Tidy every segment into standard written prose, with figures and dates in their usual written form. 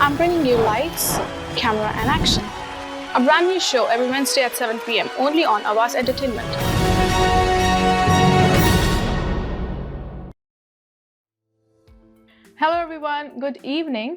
I'm bringing you Lights, Camera and Action, a brand new show every Wednesday at 7 p.m. only on Awaz Entertainment. Hello everyone, good evening.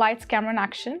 Lights, Camera and Action.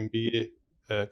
MBA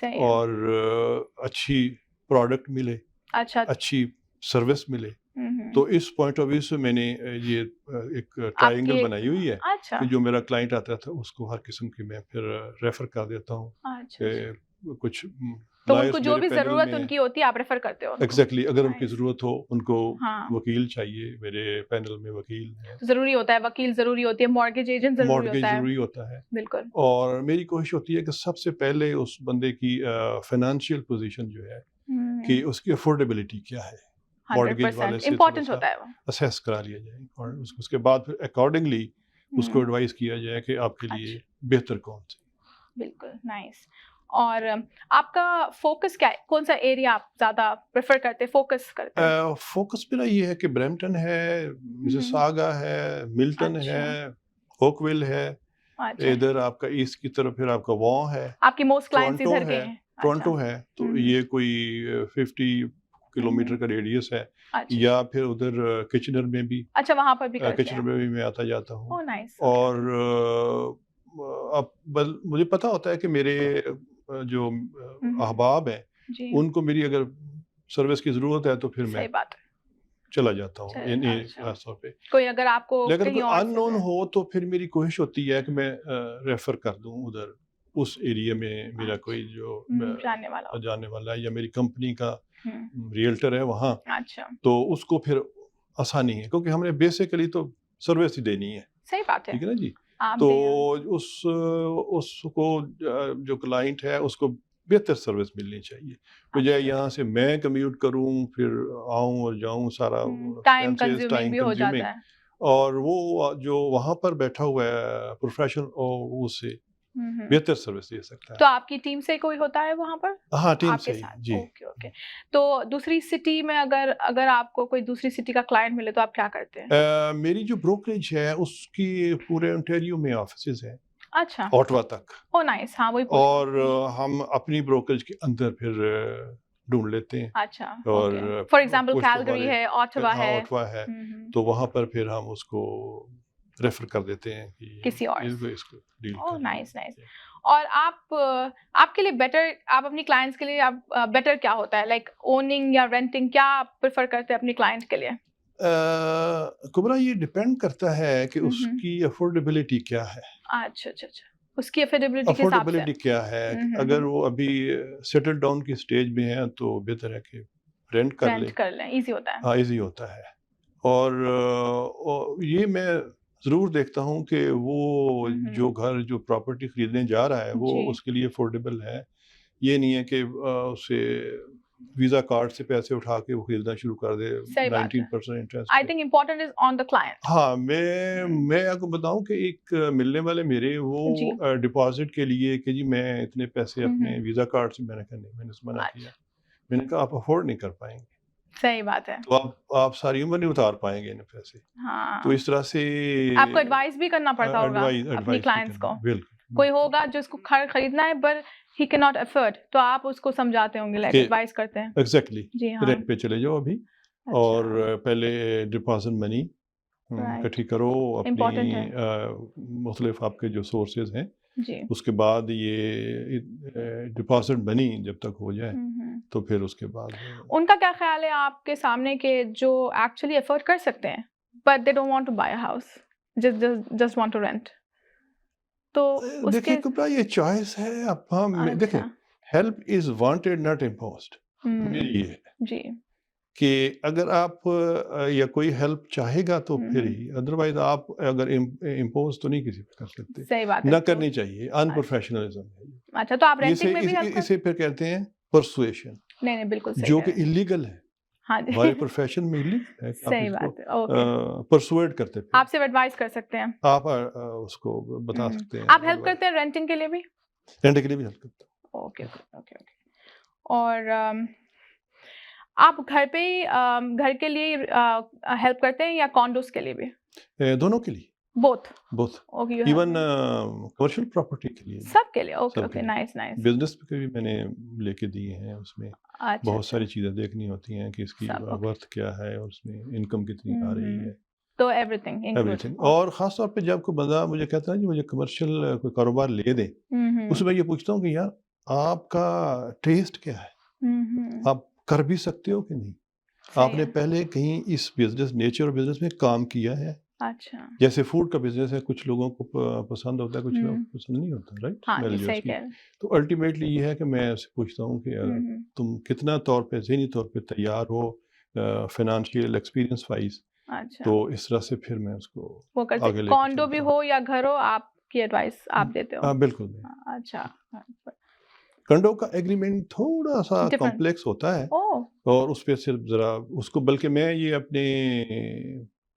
صحیح ہے. اور اچھی product ملے, اچھا. اچھی service ملے. تو اس point of view سے میں نے یہ ایک ٹرائنگل بنائی ہوئی ہے اچھا. کہ جو میرا کلائنٹ آتا تھا اس کو ہر قسم کی میں پھر ریفر کر دیتا ہوں. کہ کچھ تو ان کو جو بھی ضرورت ان کی ہوتی ہے آپ ریفر کرتے ہو. ایگزیکٹلی, اگر ان کی ضرورت ہو, ان کو وکیل چاہیے, میرے پینل میں وکیل ہے, ضروری ہوتا ہے, وکیل ضروری ہوتی ہے, مارگیج ایجنٹ ضروری ہوتا ہے. بالکل. اور میری کوشش ہوتی ہے کہ سب سے پہلے اس بندے کی فائنینشیل پوزیشن جو ہے کہ اس کی افورڈیبلٹی کیا ہے, مارگیج والے سے امپورٹنٹ ہوتا ہے وہ اسیس کرا لیا جائے, اور اس کے بعد پھر اکارڈنگلی اس کو ایڈوائز کیا جائے کہ آپ کے لیے بہتر کون سی. بالکل, نائس. اور آپ کا فوکس کیا ہے, کون سا ایریا آپ زیادہ پریفر کرتے, فوکس کرتے ہیں؟ فوکس میرا یہ ہے کہ برمپٹن ہے, مسیساگا ہے, ملٹن ہے, ہوکویل ہے, ادھر آپ کا ایسٹ کی طرف پھر آپ کا وان ہے, آپ کی موسٹ کلائنٹس ادھر کے ہیں. ٹورنٹو ہے, تو یہ کوئی 50 کلومیٹر کا ریڈیس ہے. یا پھر ادھر کچنر میں بھی, اچھا وہاں پر بھی کچنر میں بھی میں آتا جاتا ہوں. نائس. اور اب مجھے پتہ ہوتا ہے کہ میرے جو احباب ہیں ان کو میری اگر سروس کی ضرورت ہے تو پھر میں چلا جاتا ہوں ان طور پہ. کوئی اگر آپ کو لیکن کوئی ان نون ہو تو پھر میری کوشش ہوتی ہے کہ میں ریفر کر دوں ادھر اس ایریا میں میرا کوئی جو جانے والا ہے یا میری کمپنی کا ریئلٹر ہے وہاں, تو اس کو پھر آسانی ہے کیونکہ ہم نے بیسیکلی تو سروس ہی دینی ہے. صحیح بات ہے, ٹھیک ہے نا جی. تو اس کو جو کلائنٹ ہے اس کو بہتر سروس ملنی چاہیے, بجائے یہاں سے میں کمیوٹ کروں پھر آؤں اور جاؤں, سارا ٹائم کنزیومنگ بھی ہو جاتا ہے. اور وہ جو وہاں پر بیٹھا ہوا ہے پروفیشنل, اور اس سے بہتر سروس دے سکتا ہے. تو آپ کی ٹیم سے کوئی ہوتا ہے وہاں پر؟ ہاں, ٹیم سے جی. اوکے. تو دوسری سٹی میں اگر آپ کو کوئی دوسری سٹی کا کلائنٹ ملے تو آپ کیا کرتے ہیں؟ میری جو بروکریج ہے اس کی پورے انٹیریو میں آفیسز ہیں. اچھا, اوٹوا تک. نائس. ہاں وہی. اور ہم اپنی بروکریج کے اندر پھر ڈھونڈ لیتے ہیں. اچھا, اور فار ایگزامپل کیلگری ہے, اوٹوا ہے, تو وہاں پر پھر ہم اس کو ریفر کر دیتے ہیں کسی اور. نائس. اور آپ کے لیے بیٹر, آپ اپنی کلائنٹس کے لیے بیٹر کیا ہوتا ہے, لائک اوننگ یا رینٹنگ, کیا آپ پریفر کرتے ہیں اپنی کلائنٹ کے لیے؟ کبرا یہ ڈیپینڈ کرتا ہے کہ اس کی افورڈیبلٹی کیا ہے. اچھا, اس کی افورڈیبلٹی کیا ہے. اگر وہ ابھی سیٹل ڈاؤن کی سٹیج میں ہے تو بہتر ہے کہ رینٹ کر لیں, ایزی ہوتا ہے. ہاں, ایزی ہوتا ہے. اور یہ میں ضرور دیکھتا ہوں کہ وہ جو گھر جو پراپرٹی خریدنے جا رہا ہے وہ اس کے لیے افورڈیبل ہے. یہ نہیں ہے کہ اسے ویزا کارڈ سے پیسے اٹھا کے وہ خریدنا شروع کر دے 19% interest. I think important is on the client. ہاں, میں آپ کو بتاؤں کہ ایک ملنے والے میرے وہ ڈپازٹ کے لیے کہ جی میں اتنے پیسے اپنے ویزا کارڈ سے, میں نے منع کیا. میں نے کہا آپ افورڈ نہیں کر پائیں گے. صحیح بات ہے. تو آپ ساری عمر نہیں اتار پائیں گے ان پیسے. تو اس طرح سے آپ کو ایڈوائز بھی کرنا پڑتا ہوگا اپنی کلائنٹس کو. بالکل. کوئی ہوگا جو اس کو خریدنا ہے پر he cannot afford, تو آپ اس کو سمجھاتے ہوں گے, لائک ایڈوائز کرتے ہیں. ایگزیکٹلی. رینٹ پہ چلے جاؤ ابھی, اور پہلے ڈپازٹ منی اکٹھی کرو اپنی مختلف آپ کے جو سورسز ہیں, اس کے بعد یہ ڈپازٹ منی جب تک ہو جائے تو پھر اس کے بعد ان کا کیا خیال ہے آپ کے سامنے کہ جو ایکچولی افورڈ کر سکتے ہیں but they don't want to buy a house, just want to rent. تو دیکھیں کبرا یہ چوائس ہے. اب ہم دیکھیں, help is wanted not imposed. میری یہ ہے جی کہ اگر آپ یا کوئی ہیلپ چاہے گا تو پھر ہی, ادروائز آپ اگر امپوز تو نہیں کسی پہ کر سکتے. صحیح بات ہے, نہ کرنی چاہیے. ان پروفیشنلزم ہے. اچھا, تو آپ رینٹنگ میں بھی اسے پھر کہتے ہیں پرسویشن. نہیں بالکل صحیح, جو کہ انلیگل ہے. ہاں جی, ہمارے پروفیشن میں انلیگل ہے. صحیح بات ہے. پرسویڈ کرتے ہیں, آپ سے ایڈوائز کر سکتے ہیں, آپ اس کو بتا سکتے ہیں. آپ ہیلپ کرتے ہیں رینٹنگ کے لیے بھی؟ رینٹنگ کے لیے بھی ہیلپ کرتے ہیں. اوکے. اور آپ گھر کے لیے ہیلپ کرتے ہیں یا کانڈوز کے لیے بھی؟ دونوں کے لیے. بوتھ. ایون کمرشل پراپرٹی کے لیے, سب کے لیے. Okay, nice. بزنس پہ بھی میں نے لے کے دیے ہیں. اس میں بہت ساری چیزیں دیکھنی ہوتی ہیں کہ اس کی ورتھ کیا ہے اور اس میں انکم کتنی آ رہی ہے. تو ایوری تھنگ. اور خاص طور پہ جب کوئی بندہ مجھے کہتا ہے کہ مجھے کمرشل کوئی کاروبار لے دیں, اس میں یہ پوچھتا ہوں کہ یار آپ کا ٹیسٹ کیا ہے، آپ کر بھی سکتے ہو کہ نہیں، آپ نے پہلے کہیں اس بزنس نیچر اور بزنس میں کام کیا ہے. اچھا جیسے فوڈ کا بزنس ہے، کچھ لوگوں کو پسند ہوتا ہے، کچھ لوگوں کو پسند نہیں ہوتا، رائٹ. ہاں اسمیل جی جو صحیح اس کی. کہہ رہے تو الٹیمیٹلی یہ ہے کہ میں اس سے پوچھتا ہوں کہ تم کتنا طور پہ ذہنی طور پہ تیار ہو فائنانشیل ایکسپیرینس وائز. اچھا تو اس طرح سے پھر میں اس کو وہ کرتے آگے لے کے کانڈو بھی چلتا ہوں. ہو یا گھر ہو آپ کی ایڈوائس آپ دیتے ہو. ہاں بالکل. اچھا کنڈو کا ایگریمنٹ تھوڑا سا ڈفرنٹ کمپلیکس ہوتا ہے او اور اس پہ صرف ذرا اس کو، بلکہ میں یہ اپنے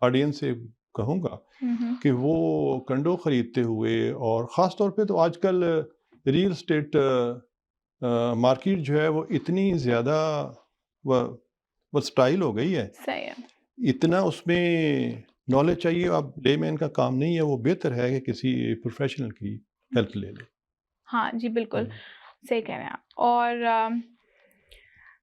آڈینس سے کہوں گا کہ وہ کنڈو خریدتے ہوئے، اور خاص طور پہ تو آج کل ریل اسٹیٹ مارکیٹ جو ہے وہ اتنی زیادہ سٹائل ہو گئی ہے، صحیح ہے. اتنا اس میں نالج چاہیے. اب لے مین کا کام نہیں ہے، وہ بہتر ہے کہ کسی پروفیشنل کی ہیلپ لے لے. ہاں جی بالکل صحیح کہہ رہے ہیں آپ. اور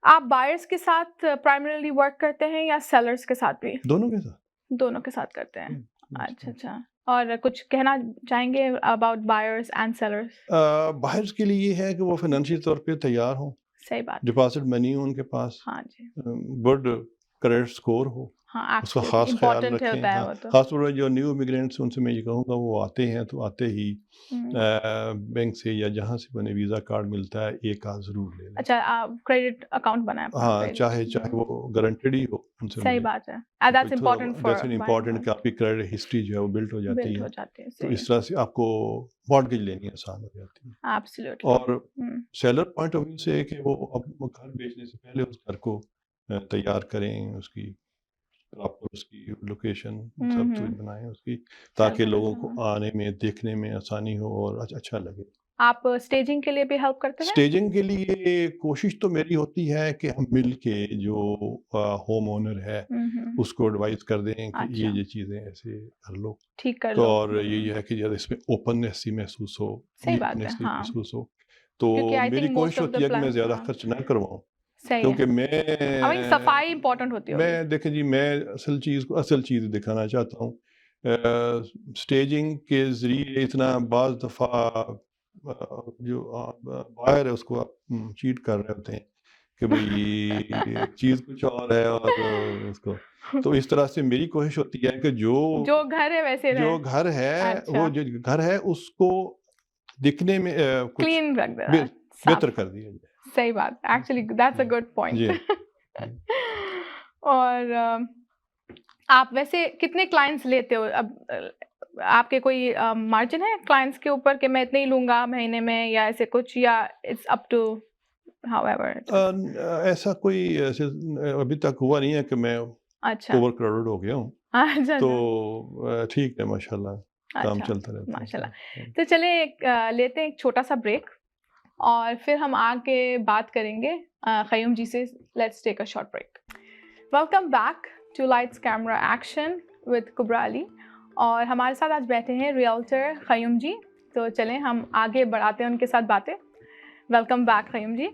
آپ بائرس کے ساتھ پرائمریلی ورک کرتے ہیں یا سیلرز کے ساتھ بھی؟ دونوں کے ساتھ. دونوں کے ساتھ کرتے ہیں. اچھا اور کچھ کہنا چاہیں گے about buyers and sellers? Buyers کے لیے یہ ہے کہ وہ فائنینشیل طور پہ تیار ہوں، صحیح بات. ڈپازٹ منی ہو ان کے پاس، ہاں جی گڈ کریڈٹ اسکور ہو، ہاں اس کا خاص خیال امپورٹنٹ رکھیں. ہوتا ہے ہاں وہ تو. خاص طور پر جو نیو امیگرینٹس ان سے میں یہ کہوں گا وہ آتے ہیں تو آتے ہی بینک سے یا جہاں سے انہیں ویزا کارڈ ملتا ہے ایک آدھ ضرور لے لیں. اچھا کریڈٹ اکاؤنٹ بنائیں. ہاں چاہے وہ گارنٹیڈ ہی ہو ان سے. صحیح بات ہے. That's important for امپورٹنٹ کہ آپ کی کریڈٹ ہسٹری جو ہے وہ بلڈ ہو جاتی ہے، تو اس طرح سے آپ کو مارگیج لینی آسان ہو جاتی ہے. Absolutely. اور سیلر پوائنٹ آف ویو سے کہ وہ اب گھر بیچنے سے پہلے اس گھر کو تیار کریں، اس کی پراپر اس کی لوکیشن سب کچھ بنائیں اس کی، تاکہ لوگوں کو آنے میں دیکھنے میں آسانی ہو اور اچھا لگے. آپ اسٹیجنگ کے لیے بھی ہیلپ کرتے ہیں؟ اسٹیجنگ کے لیے کوشش تو میری ہوتی ہے کہ ہم مل کے جو ہوم اونر ہے اس کو ایڈوائز کر دیں کہ یہ چیزیں ایسے کر لو، ٹھیک کر لو. اور یہ ہے کہ جب اس میں اوپننیس ہی محسوس ہو، نیکنیس محسوس ہو، تو میری کوشش ہوتی ہے کہ میں زیادہ خرچ نہ کرواؤں. کیونکہ میں صفائی امپورٹنٹ ہوتی ہے. میں دیکھیں جی، میں اصل چیز دکھانا چاہتا ہوں. اسٹیجنگ کے ذریعے اتنا بعض دفعہ جو بائر ہے اس کو آپ چیٹ کر رہے ہوتے ہیں کہ بھئی چیز کچھ اور ہے، اور اس کو تو اس طرح سے میری کوشش ہوتی ہے کہ جو گھر ہے ویسے جو گھر ہے وہ جو گھر ہے اس کو دکھنے میں کلین رکھ دے، بہتر کر دیا جائے. صحیح بات. Actually that's a good point. اور آپ ویسے کتنے کلائنٹس لیتے ہو؟ اب آپ کے کوئی مارجن ہے کلائنٹس کے اوپر کہ میں اتنے ہی لوں گا مہینے میں، یا ایسے کچھ، یا it's up to however? ایسا کوئی ابھی تک ہوا نہیں ہے کہ میں اوور کراؤڈڈ ہو گیا ہوں. تو ٹھیک ہے، ماشاء اللہ کام چلتا رہتا ہے ماشاء اللہ. تو چلیں لیتے ہیں ایک چھوٹا سا بریک، اور پھر ہم آگے بات کریں گے قیوم جی سے. Let's take a short break. Welcome back to lights camera action with Kubra Ali, اور ہمارے ساتھ آج بیٹھے ہیں ریئلٹر قیوم جی. تو چلیں ہم آگے بڑھاتے ہیں ان کے ساتھ باتیں. Welcome back Qayyum ji.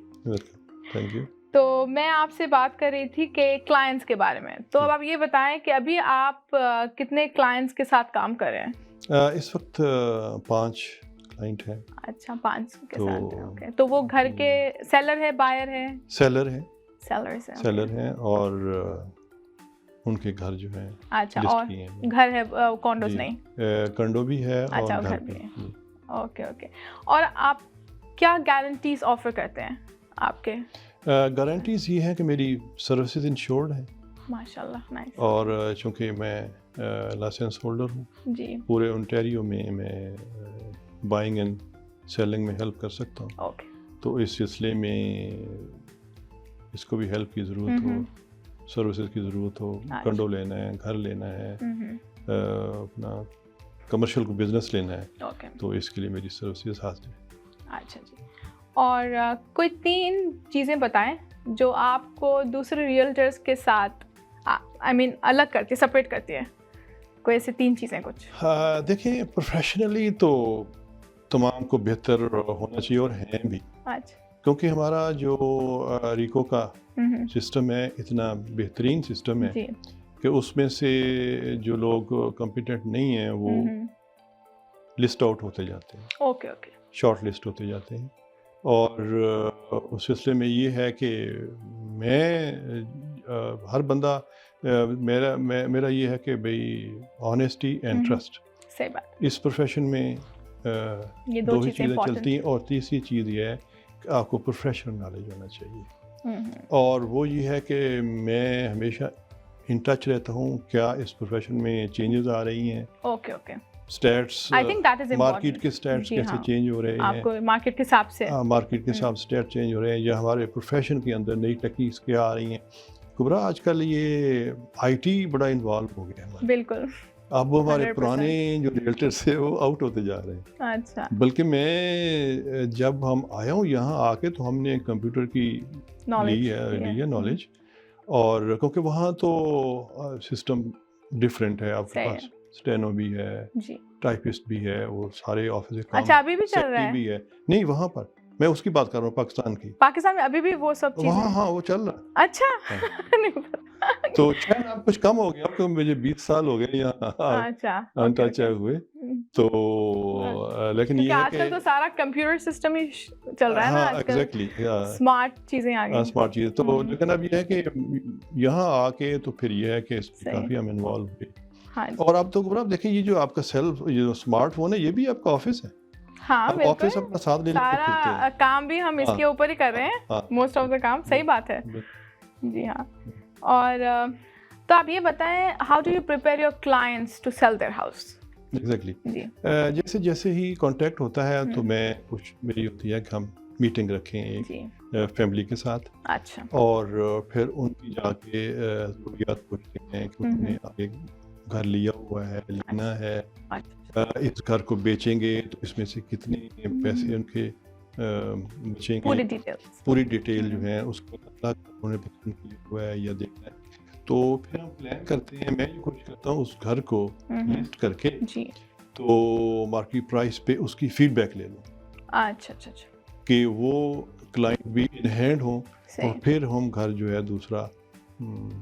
Thank you. تو میں آپ سے بات کر رہی تھی کہ کلائنٹس کے بارے میں. تو اب آپ یہ بتائیں کہ ابھی آپ کتنے کلائنٹس کے ساتھ کام کر رہے ہیں؟ اس وقت 5 کلائنٹ ہیں. اچھا 5 کے ساتھ. اوکے. تو وہ گھر کے سیلر ہے، بائر ہے؟ سیلر ہیں. سیلر ہیں، اور ان کے گھر جو ہیں. اچھا. اور گھر ہے، کانڈوز نہیں؟ کنڈو بھی ہے اور گھر بھی ہے. اوکے. اور آپ کیا گارنٹیز آفر کرتے ہیں آپ کے؟ گارنٹیز یہ ہیں کہ میری سروسز انشورڈ ہیں. ماشاء اللہ، نائس. اور چونکہ میں لائسنس ہولڈر ہوں جی، پورے انٹیریو میں بائنگ اینڈ سیلنگ میں ہیلپ کر سکتا ہوں. اوکے. تو اس سلسلے میں اس کو بھی ہیلپ کی ضرورت ہو، سروسز کی ضرورت ہو، کنڈو لینا ہے، گھر لینا ہے، اپنا کمرشل کو بزنس لینا ہے، تو اس کے لیے میری سروسز حاضر ہیں. اچھا جی. اور کوئی 3 چیزیں بتائیں جو آپ کو دوسرے ریئلٹرز کے ساتھ الگ کرتی ہے، سپریٹ کرتی ہے. کوئی ایسے 3 چیزیں کچھ؟ دیکھیں پروفیشنلی تو تمام کو بہتر ہونا چاہیے، اور ہیں بھی. اچھا. کیونکہ ہمارا جو ریکو کا سسٹم ہے اتنا بہترین سسٹم ہے کہ اس میں سے جو لوگ کمپیٹنٹ نہیں ہیں وہ لسٹ آؤٹ ہوتے جاتے ہیں. اوکے. شارٹ لسٹ ہوتے جاتے ہیں. اور اس سلسلے میں یہ ہے کہ میں ہر بندہ میرا یہ ہے کہ بھئی آنیسٹی اینڈ ٹرسٹ، صحیح بات، اس پروفیشن میں یہ دو ہی چیزیں چیزیں important چلتی ہیں، اور تیسری چیز یہ ہے کہ آپ کو پروفیشنل نالج ہونا چاہیے، ہوں، اور وہ یہ ہے کہ میں ہمیشہ ان ٹچ رہتا ہوں کیا اس پروفیشن میں چینجز آ رہی ہیں، okay okay, status I think that is market کے امپورٹنٹ، اسٹیٹس جی کیسے ہاں، چینج ہو رہے آپ ہیں، کو مارکیٹ کے حساب سے، مارکیٹ کے ساتھ اسٹیٹ چینج ہو رہے ہیں، یا ہمارے پروفیشن کے اندر نئی ٹیکنیکس کیا آ رہی ہیں. کبرا آج کل یہ آئی ٹی بڑا انوالو ہو گیا ہے، بالکل، اب وہ ہمارے 100%. پرانے جو ریئلٹرس تھے وہ آؤٹ ہوتے جا رہے ہیں. اچھا، بلکہ میں جب ہم آیا ہوں یہاں آ کے تو ہم نے کمپیوٹر کی لی ہے نالج، اور کیونکہ وہاں تو سسٹم ڈفرینٹ ہے، آپ کے پاس اسٹینو بھی ہے، جی، ٹائپسٹ بھی ہے، وہ سارے آفس کے اچھا ابھی بھی چل رہا ہے، بھی ہے. نہیں وہاں پر میں اس کی بات کر رہا ہوں پاکستان کی، پاکستان میں ابھی بھی وہ سب چیزیں، وہاں ہاں وہ چل رہا ہے. اچھا نہیں پتا، تو شاید اب کچھ کم ہو گیا کیونکہ مجھے 20 سال ہو گئے یہاں اچھا انٹچ ہوئے، تو لیکن یہ ہے آج کل تو سارا کمپیوٹر سسٹم ہی چل رہا ہے نا، آج کل ایگزیکٹلی اسمارٹ چیزیں آ گئی، اسمارٹ چیز. تو لیکن اب یہ ہے کہ یہاں آ کے تو پھر یہ ہے کہ اس میں کافی ہم انوالو ہوئے. اور اب تو آپ دیکھیں یہ جو آپ کا جو اسمارٹ فون ہے یہ بھی آپ کا آفس ہے، ہاں آفس اپنا ساتھ لے کے پھرتے سارا ہیں، کام بھی ہم اس کے اوپر ہی کر رہے ہیں، موسٹ آف دا کام، صحیح بات ہے، جی ہاں. اور تو آپ یہ بتائیں how do you prepare your clients to sell their house? Exactly جیسے ہی کانٹیکٹ ہوتا ہے تو میں کچھ میری ہوتی ہے کہ ہم میٹنگ رکھیں ایک فیملی کے ساتھ، اچھا، اور پھر ان کی جا کے ضروریات پوچھتے ہیں کہ انہوں نے آگے گھر لیا ہوا ہے، لینا ہے، اس گھر کو بیچیں گے تو اس میں سے کتنے پیسے ان کے بچیں گے، پوری ڈیٹیل جو ہے اس کو انہوں نے پسند کیا ہوا ہے یا دیکھنا ہے. تو پھر ہم پلان کرتے ہیں، میں یہ کوشش کرتا ہوں اس گھر کو لسٹ کر کے تو مارکیٹ پرائس پہ اس کی فیڈ بیک لے لوں، اچھا کہ وہ کلائنٹ بھی ان ہینڈ ہوں، اور پھر ہم گھر جو ہے دوسرا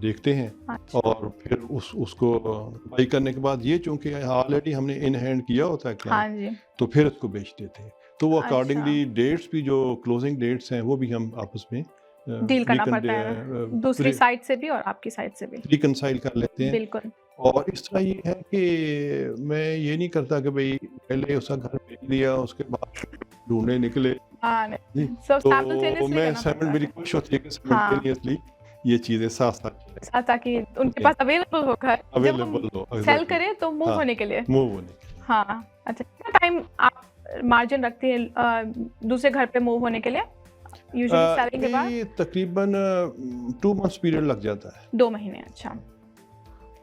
دیکھتے ہیں، اور پھر اس کو بائی کرنے کے بعد یہ چونکہ آلریڈی ہم نے ان ہینڈ کیا ہوتا ہے تو پھر اس کو بیچ دیتے ہیں. تو وہ اکارڈنگلی ڈیٹس بھی جو کلوزنگ ڈیٹس ہیں وہ بھی ہم آپس میں ڈیل کرنا پڑتا ہے، دوسری سائڈ سے بھی اور آپ کی سائڈ سے بھی ریکنسائل کر لیتے ہیں. بالکل. اور اس طرح یہ ہے کہ میں یہ نہیں کرتا کہ بھئی پہلے اس کا گھر بیچ دیا اس کے بعد ڈھونڈنے نکلے، تو میں میری کوشش ہوتی ہے کہ سائملٹینیسلی یہ چیزیں ساتھ ساتھ تاکہ ان کے پاس اویلیبل ہو گھر، اویلیبل ہو، سیل کرے تو موو ہونے کے لیے. ہاں اچھا، کتنا ٹائم آپ مارجن رکھتے ہیں دوسرے گھر پہ موو ہونے کے لیے یوزلی سیلنگ کے بعد؟ تقریباً 2 months پیریڈ لگ جاتا ہے، 2 مہینے. اچھا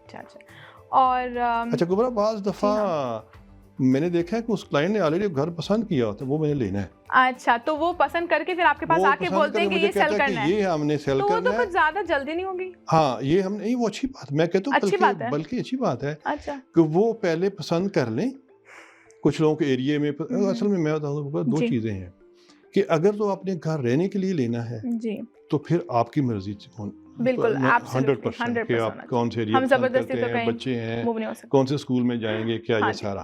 اچھا. اور اچھا کبرا بعض دفعہ میں نے دیکھا ہے کہ اس کلائنٹ نے آلریڈی گھر پسند کیا ہوتا ہے، وہ میں نے لینا ہے. اچھا تو وہ پسند کر کے پھر آپ کے پاس آ کے بولتے ہیں کہ یہ سیل کرنا ہے، یہ ہم نے سیل کرنا ہے، تو وہ تو کچھ زیادہ جلدی نہیں ہوگی. ہاں یہ ہم نہیں، وہ اچھی بات میں کہتا ہوں، بلکہ اچھی بات ہے کہ وہ پہلے پسند کر لیں. کچھ لوگوں کے ایریے میں اصل میں میں بتاؤں 2 چیزیں ہیں کہ اگر تو آپ نے گھر رہنے کے لیے لینا ہے تو پھر آپ کی مرضی، بالکل 100% کہ آپ کون سے ایریا پسند کرتے ہیں، بچے ہیں کون سے اسکول میں جائیں گے، کیا یہ سارا.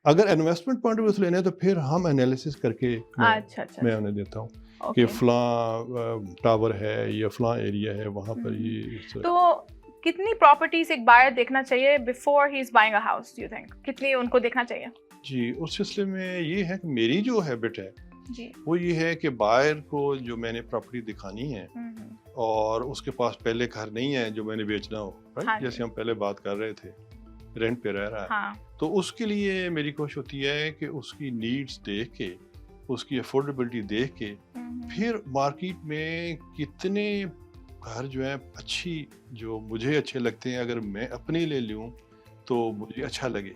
اگر انویسٹمنٹ پوائنٹ آف ویو سے لینا ہے تو پھر ہم انالیسس کر کے میں انہیں دیتا ہوں کہ فلاں ٹاور ہے یا فلاں ایریا ہے وہاں پر یہ. تو کتنی پراپرٹیز ایک بائر دیکھنا چاہیے before he is buying a house, do you think کتنی ان کو دیکھنا چاہیے؟ جی اس سلسلے میں یہ ہے کہ میری جو ہیبٹ ہے وہ یہ ہے کہ بائر کو جو میں نے پراپرٹی دکھانی ہے اور اس کے پاس پہلے گھر نہیں ہے جو میں نے بیچنا ہو، جیسے ہم پہلے بات کر رہے تھے رینٹ پہ رہ رہا ہے، تو اس کے لیے میری کوشش ہوتی ہے کہ اس کی نیڈس دیکھ کے، اس کی افورڈیبلٹی دیکھ کے، پھر مارکیٹ میں کتنے گھر جو ہیں اچھی جو مجھے اچھے لگتے ہیں، اگر میں اپنے لے لوں تو مجھے اچھا لگے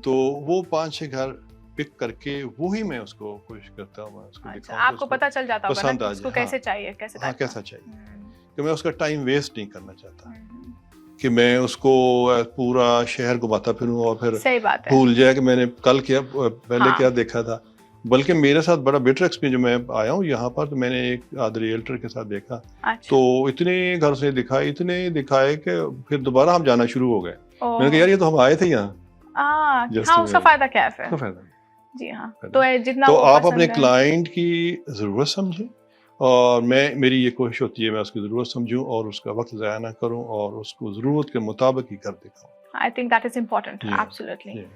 تو وہ 5-6 گھر پک کر کے وہی میں اس کو کوشش کرتا ہوں اس کو دکھاؤں، آپ کو پتہ چل جاتا ہوگا نا اس کو کیسے چاہیے، کیسا چاہیے، کہ میں اس کا ٹائم ویسٹ نہیں کرنا چاہتا کہ میں اس کو پورا شہر گھماتا پھروں اور پھر بھول جائے کہ میں نے کل کیا پہلے کیا دیکھا تھا. بلکہ میرے ساتھ بڑا بیٹر ایکسپیرینس جو میں آیا ہوں یہاں پر، تو میں نے ایک ریئلٹر کے ساتھ دیکھا تو اتنے گھر سے دکھائے کہ پھر دوبارہ ہم جانا شروع ہو گئے. میں نے کہا یار یہ تو ہم آئے تھے یہاں، اس کا فائدہ کیا ہے پھر؟ جی ہاں تو جتنا تو وہ آپ پسند اپنے ہے. کلائنٹ کی ضرورت سمجھیں اور میری یہ کوشش ہوتی ہے میں اس کی ضرورت سمجھوں اور اس کا وقت ضائع نہ کروں اور اس کو ضرورت کے مطابق ہی کر دکھاؤں. I think that is important. Yeah. Absolutely. Yeah.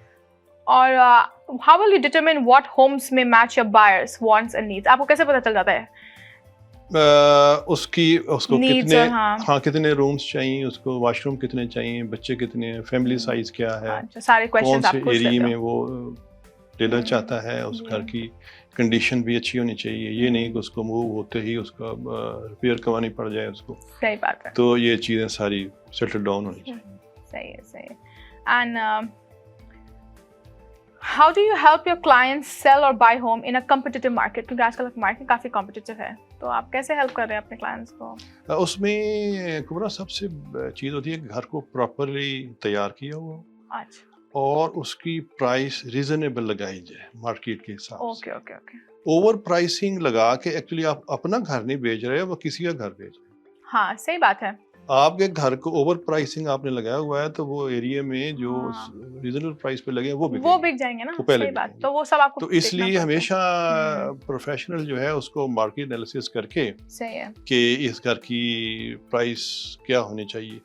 اور how will you determine what homes may match your buyers wants and needs؟ آپ کو کیسے پتہ چل جاتا ہے اس کو Needs کتنے اور ہاں کتنے رومس چاہیے, اس کو واش روم کتنے چاہیے, بچے کتنے ہیں, فیملی سائز کیا ہے, سارے کون questions سے آپ پوچھ ایریے لیتے میں ہو. وہ لینا چاہتا ہے, اس گھر کی کنڈیشن بھی اچھی ہونی چاہیے, یہ نہیں کہ اس کو موو ہوتے ہی اس کا ریپیئر کروانی پڑ جائے اس کو. صحیح بات ہے. تو یہ چیزیں ساری سیٹل ڈاؤن ہونی چاہیے. صحیح ہے. And how do you help your clients sell or buy home in a competitive market؟ کیونکہ آج کل مارکیٹ کافی کمپٹیٹیو ہے, تو آپ کیسے ہیلپ کر رہے ہیں اپنے کلائنٹس کو؟ اس میں کبرا سب سے چیز ہوتی ہے کہ گھر کو پراپرلی تیار کیا ہوا اچھا اور اس کی پرائس ریزنیبل لگائی جائے مارکیٹ کے حساب سے. اوکے. اوور پرائسنگ لگا کے ایکچولی آپ اپنا گھر نہیں بیچ رہے, وہ کسی کا گھر بیچ رہے ہیں. ہاں صحیح بات ہے. آپ کے گھر کو اوور پرائسنگ آپ نے لگایا ہوا ہے تو وہ ایریا میں جو ریزنیبل پرائس پہ لگے ہیں وہ بک جائیں گے نا. وہ پہلے صحیح بات. بکیں گے. تو وہ سب آپ کو تو اس لیے ہمیشہ پروفیشنل جو ہے اس کو مارکیٹ انالیسس کر کے صحیح ہے کہ اس گھر کی پرائس کیا ہونی چاہیے.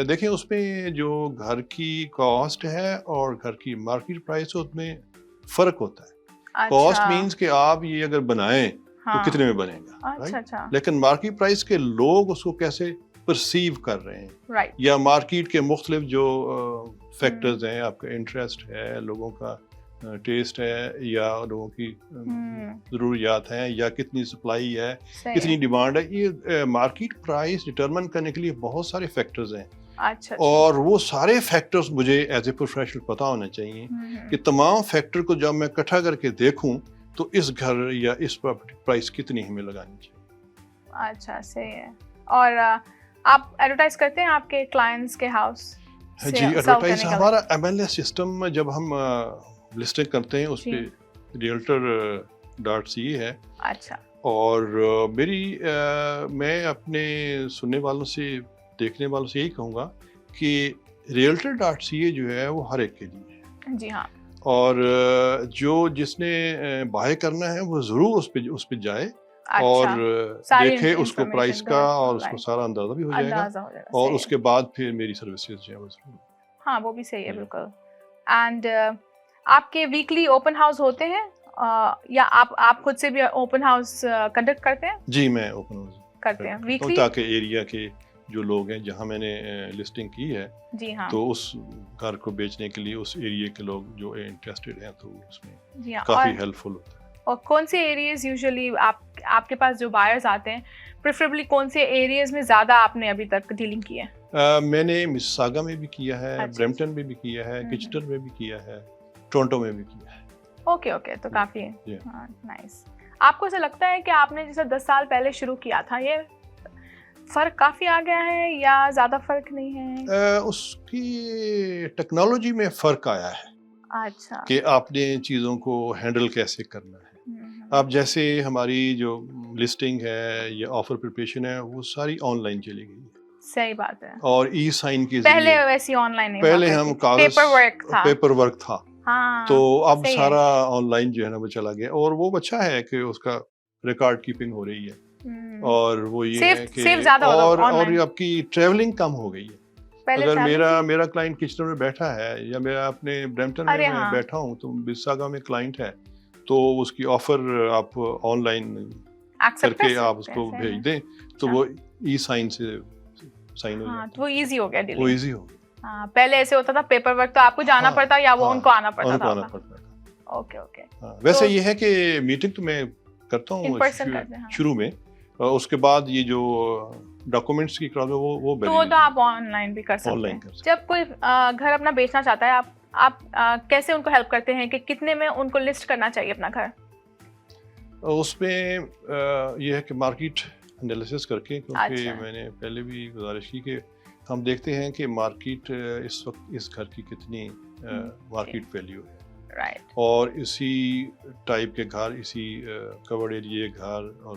دیکھیں اس میں جو گھر کی کاسٹ ہے اور گھر کی مارکیٹ پرائس ہے اس میں فرق ہوتا ہے. کاسٹ مینس کہ آپ یہ اگر بنائیں تو کتنے میں بنے گا, لیکن مارکیٹ پرائس کے لوگ اس کو کیسے پرسیو کر رہے ہیں, یا مارکیٹ کے مختلف جو فیکٹرز ہیں, آپ کا انٹرسٹ ہے, لوگوں کا ٹیسٹ ہے, یا لوگوں کی ضروریات ہیں, یا کتنی سپلائی ہے, کتنی ڈیمانڈ ہے, یہ مارکیٹ پرائس ڈٹرمن کرنے کے لیے بہت سارے فیکٹرز ہیں. اور وہ سارے فیکٹرز مجھے ایز اے پروفیشنل پتہ ہونا چاہیے کہ تمام فیکٹر کو جب میں اکٹھا کر کے دیکھوں تو اس گھر یا اس پراپرٹی پرائس کتنی ہمیں لگانی چاہیے. اچھا صحیح ہے. اور آپ ایڈورٹائز کرتے ہیں آپ کے کلائنٹس کے ہاؤس؟ جی ایڈورٹائز ہمارا MLS سسٹم میں جب ہم لسٹنگ کرتے ہیں اس پہ realtor.ca ہے. اچھا. اور میں اپنے سننے والوں سے دیکھنے والوں سے یہی کہوں گا کہ realtor.ca جو ہے وہ ہر ایک کے لیے ہے. جی ہاں. اور جس نے بائی کرنا ہے وہ ضرور اس پہ جائے اور دیکھے اس کو پرائس کا, اور اس کو سارا اندازہ بھی ہو جائے گا, اور اس کے بعد پھر میری سروسز جو ہے وہ ضرور. ہاں وہ بھی صحیح ہے بالکل. اینڈ آپ کے ویکلی اوپن ہاؤس ہوتے ہیں یا آپ خود سے بھی اوپن ہاؤس کنڈکٹ کرتے ہیں؟ جی میں اوپن ہاؤس کرتے ہیں ویکلی, تاکہ ایریا کے جو لوگ ہیں جہاں میں نے لسٹنگ کی ہے جی ہاں تو اس گھر کو بیچنے کے لیے اس ایریا کے لوگ جو انٹرسٹڈ ہیں تو اس میں جی ہاں کافی ہیلپ فل ہوتا ہے. اور کون سے ایریاز یوزلی آپ کے پاس جو بائرز آتے ہیں پریفریبلی کون سے ایریاز میں زیادہ آپ نے ابھی تک ڈیلنگ کی ہے؟ میں نے مساگا میں بھی کیا ہے, برمپٹن میں بھی کیا ہے, کچٹر میں بھی کیا ہے, ٹورنٹو میں بھی کیا ہے. اوکے تو کافی ہے. ہاں نائس. آپ کو ایسا لگتا ہے کہ آپ نے جیسے 10 سال پہلے شروع کیا تھا یہ فرق کافی آ گیا ہے یا زیادہ فرق نہیں ہے؟ اس کی ٹیکنالوجی میں فرق آیا ہے. اچھا. کہ آپ نے چیزوں کو ہینڈل کیسے کرنا ہے. اب جیسے ہماری جو لسٹنگ ہے یا آفر پریپریشن ہے وہ ساری آن لائن چلی گئی. صحیح بات ہے. اور ای سائن کی پہلے ویسی آن لائن نہیں, پہلے ہم کاغذ پیپر ورک تھا, تو اب سارا آن لائن جو ہے نا وہ چلا گیا. اور وہ اچھا ہے کہ اس کا ریکارڈ کیپنگ ہو رہی ہے, اور وہ یہ ہے کہ اور آپ کی ٹریولنگ کم ہو گئی ہے. اگر میرا کلائنٹ کچنر میں بیٹھا ہے یا میرا اپنے برمپٹن میں بیٹھا ہوں تو مساگا میں کلائنٹ ہے تو اس کی آفر آپ آن لائن کر کے آپ اس کو بھیج دیں تو وہ ای سائن سے سائن ہو جاتا ہے. وہ ایزی ہو گیا, وہ ایزی ہو گیا. پہلے ایسے ہوتا تھا پیپر ورک تو آپ کو جانا پڑتا یا وہ ان کو آنا پڑتا تھا. اوکے. ویسے یہ ہے کہ میٹنگ تو میں کرتا ہوں شروع میں, اس کے بعد یہ جو ڈاکومنٹس کی کراؤ وہ تو آپ آن لائن بھی کر سکتے ہیں. جب کوئی گھر اپنا بیچنا چاہتا ہے آپ کیسے ان کو ہیلپ کرتے ہیں کہ کتنے میں ان کو لسٹ کرنا چاہیے اپنا گھر؟ اس میں یہ ہے کہ مارکیٹ انالیسس کر کے, کیونکہ میں نے پہلے بھی گزارش کی کہ ہم دیکھتے ہیں کہ مارکیٹ اس وقت اس گھر کی کتنی مارکیٹ ویلیو ہے, اور اسی ٹائپ کے گھر, اسی کورڈ ایریا گھر اور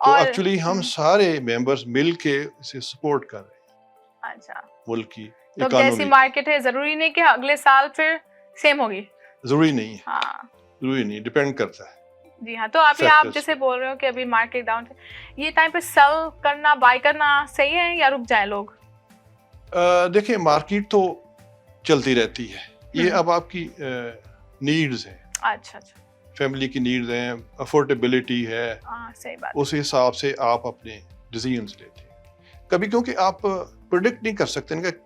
تو اور ایکچولی ہم سارے ممبرس مل کے اسے سپورٹ کر رہے ہیں اچھا ملک کی تو اب جیسی اکانومی. مارکیٹ ہے ضروری نہیں کہ اگلے سال پھر سیم ہوگی. ضروری نہیں ہے, ہاں ضروری نہیں, ڈپینڈ کرتا ہے. جی ہاں. تو ابھی آپ Factors جیسے بول رہے ہو کہ ابھی مارکیٹ ڈاؤن ہے, یہ ٹائم پہ سیل کرنا بائی کرنا صحیح ہے یا رک جائیں لوگ؟ دیکھیں مارکیٹ تو چلتی رہتی ہے, یہ اب آپ کی نیڈز ہیں, اچھا اچھا فیملی کی نیڈز ہیں, افورڈیبلٹی ہے, ہاں صحیح بات. اس حساب سے آپ اپنے ڈیسیژنس لیتے ہیں. کبھی کیونکہ آپ پریڈکٹ نہیں کر سکتے کہ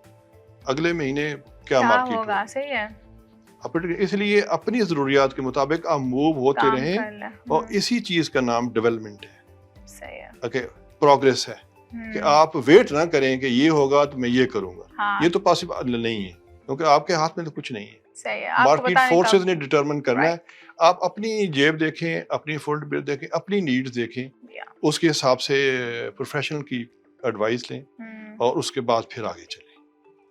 اگلے مہینے کیا مارکیٹ ہوگا. صحیح ہے. اس لیے اپنی ضروریات کے مطابق آپ موو ہوتے کام رہیں, کر لیں. اور اسی چیز کا نام ڈیولپمنٹ ہے, صحیح ہے. اوکے, پروگریس ہے, کہ آپ ویٹ نہ کریں کہ یہ ہوگا تو میں یہ کروں گا. ہاں یہ تو پاسبل نہیں ہے, کیونکہ آپ کے ہاتھ میں تو کچھ نہیں ہے. صحیح ہے. آپ کو مارکیٹ بتانے فورسز کا نے ڈٹرمن کرنا ہے. آپ اپنی جیب دیکھیں, اپنی افورڈیبلٹی دیکھیں, اپنی نیڈز دیکھیں, اس کے حساب سے پروفیشنل کی ایڈوائس لیں, اور اس کے بعد پھر آگے چلیں.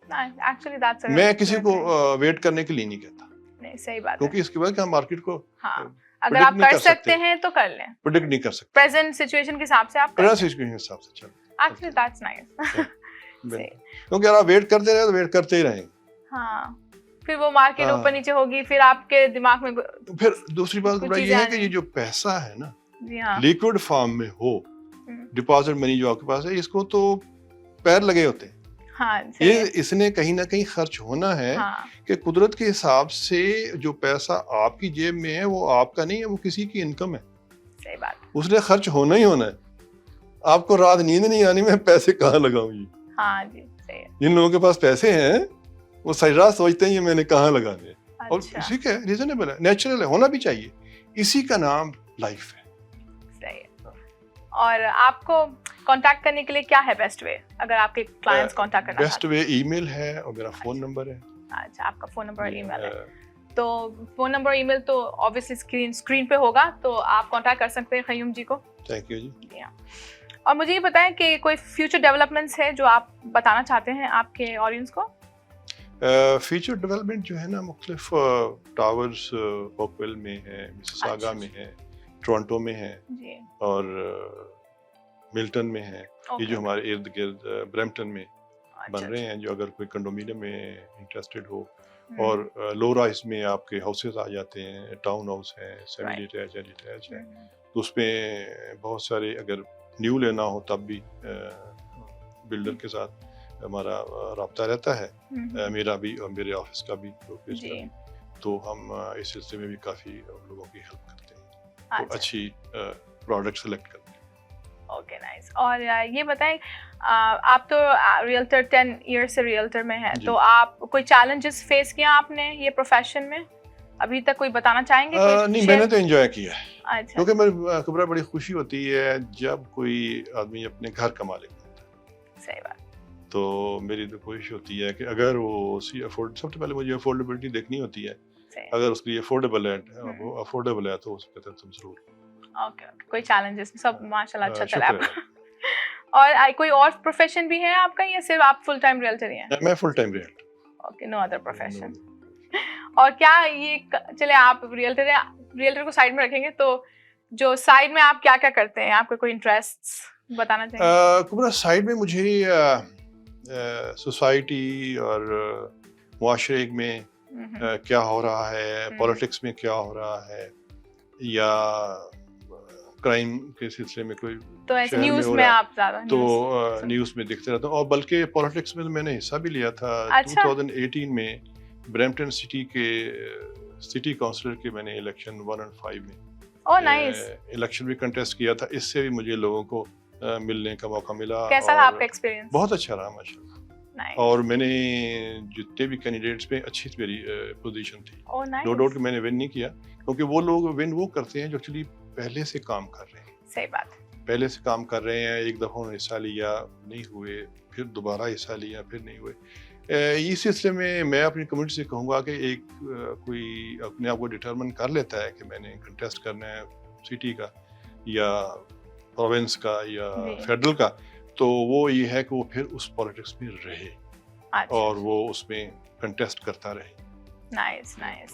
ایکچولی دیٹس میں کسی کو ویٹ کرنے کے لیے نہیں کہتا, نہیں صحیح بات ہے. کیونکہ اس کے بعد کہ ہم مارکیٹ کو ہاں اگر آپ کر سکتے ہیں تو کر لیں, پریڈکٹ نہیں کر سکتے. پریزنٹ سچویشن کے حساب سے آپ پریزنٹ سچویشن کے حساب سے چلیں. Actually that's nice. کیونکہ اگر آپ ویٹ کرتے رہے تو ویٹ کرتے ہی رہیں گے. ہاں پھر وہ مارکیٹ اوپر نیچے ہوگی, پھر آپ کے دماغ میں پھر دوسری بات یہ ہے کہ یہ جو پیسہ ہے نا, لیکوڈ فارم میں ہو, ڈپازٹ منی جو آپ کے پاس ہے, اس کو تو پیر لگے ہوتے ہیں. یہ اس نے کہیں نہ کہیں خرچ ہونا ہے, کہ قدرت کے حساب سے جو پیسہ آپ کی جیب میں ہے وہ آپ کا نہیں ہے, وہ کسی کی انکم ہے. صحیح بات. اس نے خرچ ہونا ہی ہونا ہے. آپ کو رات نیند نہیں آنی میں پیسے کہاں لگاؤں گی. ہاں جی صحیح ہے. جن لوگوں کے پاس پیسے ہیں وہ ساری رات سوچتے ہیں یہ میں نے کہاں لگانے ہیں, اور اسی کا ریزنیبل ہے, نیچرل ہے, ہونا بھی چاہیے. اسی کا نام لائف ہے. صحیح ہے. اور آپ کو کانٹیکٹ کرنے کے لیے کیا ہے بیسٹ وے, اگر آپ کے کلائنٹس کانٹیکٹ کرنا بیسٹ وے ای میل ہے, اور میرا فون نمبر ہے. اچھا آپ کا فون نمبر اور ای میل ہے, تو فون نمبر ای میل تو اوبیسلی اسکرین پہ ہوگا, تو آپ کانٹیکٹ کر سکتے ہیں قیوم جی کو. تھینک یو جی. اور مجھے یہ بتائیں کہ کوئی فیوچر ڈیولپمنٹس ہے جو آپ بتانا چاہتے ہیں آپ کے آڈینس کو. فیوچر ڈیولپمنٹ جو ہے نا, مختلف ٹاورز ہوکویل میں ہے, مسیساگا میں ہے, ٹورنٹو میں ہے, اور ملٹن میں ہے. یہ جو ہمارے ارد گرد برمپٹن میں بن رہے ہیں, جو اگر کوئی کنڈومینیم میں انٹرسٹڈ ہو, اور لو رائز میں آپ کے ہاؤسز آ جاتے ہیں, ٹاؤن ہاؤس ہیں, سیمی ڈیٹیچ ہے, ڈیٹیچ ہے, تو اس میں بہت سارے, اگر نیو لینا ہو تب بھی بلڈر کے ساتھ ہمارا رابطہ رہتا ہے, میرا بھی اور میرے آفس کا بھی, تو ہم اس سلسلے میں بھی کافی لوگوں کی ہیلپ کرتے ہیں, تو اچھی پروڈکٹ سلیکٹ کرتے ہیں. Okay nice. اور یہ بتائیں, آپ تو ریئلٹر 10 ایئر سے ریئلٹر میں ہیں, تو آپ کوئی چیلنجز فیس کیا آپ نے یہ پروفیشن میں ابھی تک, کوئی بتانا چاہیں گے؟ نہیں, میں نے تو انجوائے کیا ہے, کیونکہ میرے خبریں بڑی خوشی ہوتی ہے جب کوئی آدمی اپنے گھر کا مالک ہوتا ہے. صحیح بات. تو میری تو کوشش ہوتی ہے کہ اگر وہ سب سے پہلے مجھے افورڈیبلٹی دیکھنی ہوتی ہے, اگر اس کے لیے افورڈیبل ہے, وہ افورڈیبل ہے تو اس کو کہتے ہیں تم ضرور. اوکے کوئی چیلنجز سب ماشاء اللہ اچھا چلا آپ کا. اور کوئی اور پروفیشن بھی ہے آپ کا, یا صرف آپ فل ٹائم ریئلٹر ہی ہیں؟ میں full time realtor. Okay, no other profession. اور کیا یہ, چلے آپ ریئلٹر ہیں, ریئلٹر کو سائڈ میں رکھیں گے, تو جو سائڈ میں آپ کیا کیا کرتے ہیں, آپ کے کوئی انٹرسٹس بتانا چاہیں گے؟ کبرا سائڈ میں مجھے سوسائٹی اور معاشرے میں کیا ہو رہا ہے, پولیٹکس میں کیا ہو رہا ہے, یا کرائم کے سلسلے میں کوئی تو ایسے نیوز میں آپ زیادہ تو نیوز میں دیکھتے رہتا ہوں. اور بلکہ پولیٹکس میں میں نے حصہ بھی لیا تھا. 2018 میں برمپٹن سٹی کے سٹی کونسلر کے میں نے الیکشن 1 اور 5 میں الیکشن بھی کنٹیسٹ کیا تھا. اس سے بھی مجھے لوگوں کو ملنے کا موقع ملا. کیسا رہا آپ کا ایکسپیرینس؟ بہت اچھا رہا ماشاءاللہ. اور میں نے جتنے بھی کینڈیڈیٹس میں اچھی میری پوزیشن تھی. نو ڈاؤٹ کہ میں نے ون نہیں کیا, کیونکہ وہ لوگ ون وہ کرتے ہیں جو ایکچولی پہلے سے کام کر رہے ہیں. صحیح بات. پہلے سے کام کر رہے ہیں, ایک دفعہ انہوں نے حصہ لیا, نہیں ہوئے, پھر دوبارہ حصہ لیا, پھر نہیں ہوئے. اس سلسلے میں اپنی کمیونٹی سے کہوں گا کہ ایک کوئی اپنے آپ کو ڈٹرمن کر لیتا ہے کہ میں نے کنٹیسٹ کرنا ہے سٹی کا یا پروونس کا یا فیڈرل کا, تو وہ یہ ہے کہ وہ پھر اس پولیٹکس میں رہے اور وہ اس میں کنٹیسٹ کرتا رہے. Nice nice.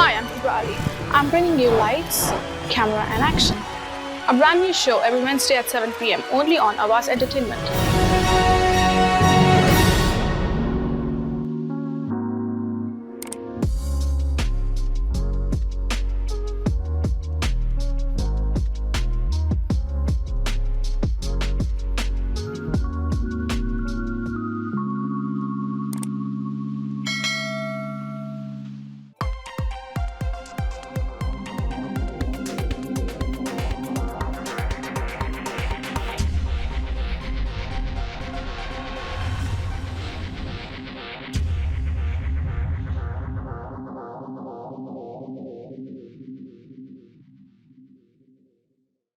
Hi, I'm Kubra Ali. I'm bringing you Lights, Camera and Action, a brand new show every Wednesday at 7 p.m. only on Awaz Entertainment.